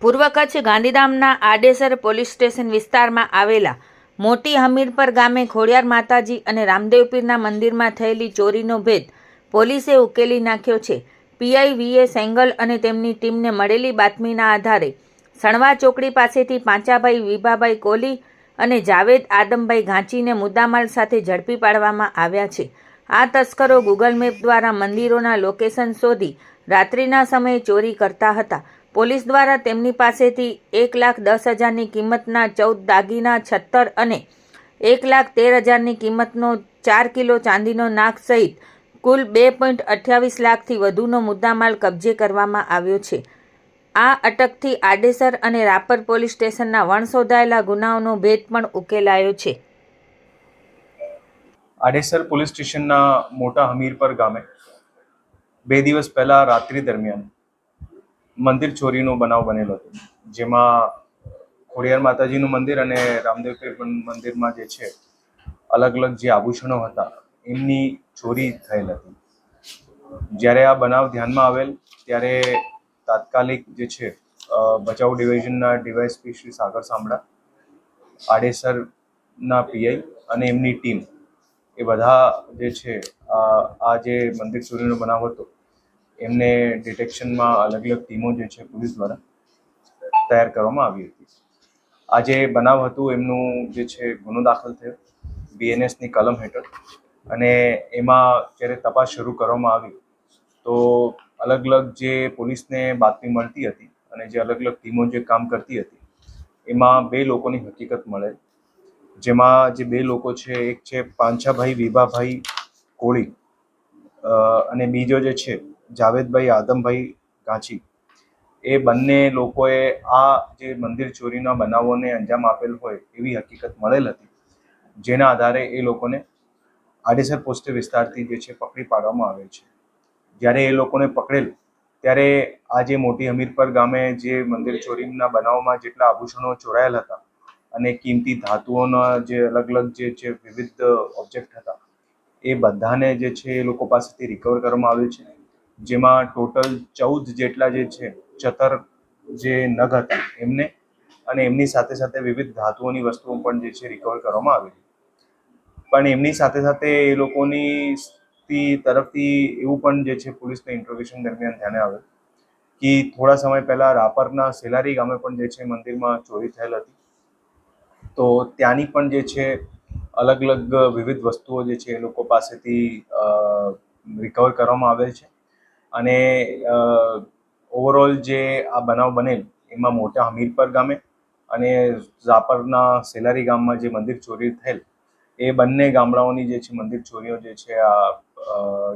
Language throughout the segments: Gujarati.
પૂર્વ કચ્છ ગાંધીધામના આડેસર પોલીસ સ્ટેશન વિસ્તારમાં આવેલા મોટી હમીરપર ગામે ખોડિયાર માતાજી અને રામદેવ પીરના મંદિરમાં થયેલી ચોરીનો ભેદ પોલીસે ઉકેલી નાખ્યો છે. પીઆઈ વીએ સેંગલ અને તેમની ટીમને મળેલી બાતમીના આધારે સણવા ચોકડી પાસેથી પાંચાભાઈ વિભાભાઈ કોલી અને જાવેદ આદમભાઈ ઘાંચીને મુદ્દામાલ સાથે ઝડપી પાડવામાં આવ્યા છે. આ તસ્કરો ગૂગલ મેપ દ્વારા મંદિરોના લોકેશન શોધી રાત્રિના સમયે ચોરી કરતા હતા. પોલીસ દ્વારા તેમની પાસેથી 1,10,000ની કિંમતના 14 દાગીના 76 અને 1,13,000ની કિંમતનો 4 કિલો ચાંદીનો નાક સહિત કુલ 2.28 લાખથી વધુનો મુદ્દામાલ કબજે કરવામાં આવ્યો છે. આ અટકથી આડેસર અને રાપર પોલીસ સ્ટેશનના વણશોધાયેલા ગુનાઓનો ભેદ પણ ઉકેલાયો છે. આડેસર પોલીસ સ્ટેશનના મોટા હમીરપર ગામે 2 દિવસ પહેલા રાત્રિ દરમિયાન મંદિર ચોરીનો બનાવ બનેલો હતો, જેમાં ખોડિયાર માતાજીનું મંદિર અને રામદેવ પીર મંદિરમાં જે છે અલગ અલગ જે આભૂષણો હતા એમની ચોરી થયેલ હતી. જ્યારે આ બનાવ ધ્યાનમાં આવેલ ત્યારે તાત્કાલિક જે છે બચાવ ડિવિઝનના ડીવાયએસપી શ્રી સાગર સાંભળા, આડેસરના પીઆઈ અને એમની ટીમ એ બધા જે છે આ જે મંદિર ચોરીનો બનાવ હતો એમને ડિટેક્શનમાં અલગ અલગ ટીમો જે છે પોલીસ દ્વારા તૈયાર કરવામાં આવી હતી. આ જે બનાવ હતું એમનું જે છે ગુનો દાખલ થયો બીએનએસની કલમ હેઠળ, અને એમાં જ્યારે તપાસ શરૂ કરવામાં આવી તો અલગ અલગ જે પોલીસને બાતમી મળતી હતી અને જે અલગ અલગ ટીમો જે કામ કરતી હતી એમાં 2 લોકોની હકીકત મળે, જેમાં જે 2 લોકો છે એક છે પાંચાભાઈ વિભાભાઈ કોળી અને બીજો જે છે જાવેદભાઈ આદમભાઈ ઘાંચી. એ બંને લોકોએ આ જે મંદિર ચોરીના બનાવોને અંજામ આપેલ હોય એવી હકીકત મળેલ હતી, જેના આધારે એ લોકોને આડેસર પોસ્ટ વિસ્તારથી જે છે પકડી પાડવામાં આવે છે. જ્યારે એ લોકોને પકડેલ ત્યારે આ જે મોટી હમીરપર ગામે જે મંદિર ચોરીના બનાવોમાં જેટલા આભૂષણો ચોરાયેલ હતા અને કિંમતી ધાતુઓના જે અલગ અલગ જે છે વિવિધ ઓબ્જેક્ટ હતા એ બધાને જે છે એ લોકો પાસેથી રિકવર કરવામાં આવ્યું છે, જેમાં ટોટલ 14 જેટલા જે છે ચતર જે નગ હતા એમને અને એમની સાથે સાથે વિવિધ ધાતુઓની વસ્તુઓ પણ જે છે રિકવર કરવામાં આવી. પણ એમની સાથે સાથે એ લોકોની તરફથી એવું પણ જે છે પોલીસના ઇન્ટ્રોગેશન દરમિયાન ધ્યાને આવે કે થોડા સમય પહેલા રાપરના સેલારી ગામે પણ જે છે મંદિરમાં ચોરી થયેલ હતી, તો ત્યાંની પણ જે છે અલગ અલગ વિવિધ વસ્તુઓ જે છે એ લોકો પાસેથી રિકવર કરવામાં આવેલ છે. અને ઓવરઓલ જે આ બનાવ બનેલ એમાં મોટા હમીરપર ગામે અને રાપરના સેલારી ગામમાં જે મંદિર ચોરી થયેલ એ બંને ગામડાઓની જે છે મંદિર ચોરીઓ જે છે આ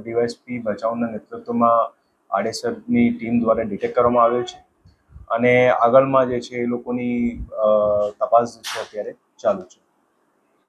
ડીવાયએસપી બચાવના નેતૃત્વમાં આડેસરની ટીમ દ્વારા ડિટેક્ટ કરવામાં આવ્યો છે, અને આગળમાં જે છે એ લોકોની તપાસ છે અત્યારે ચાલુ છે.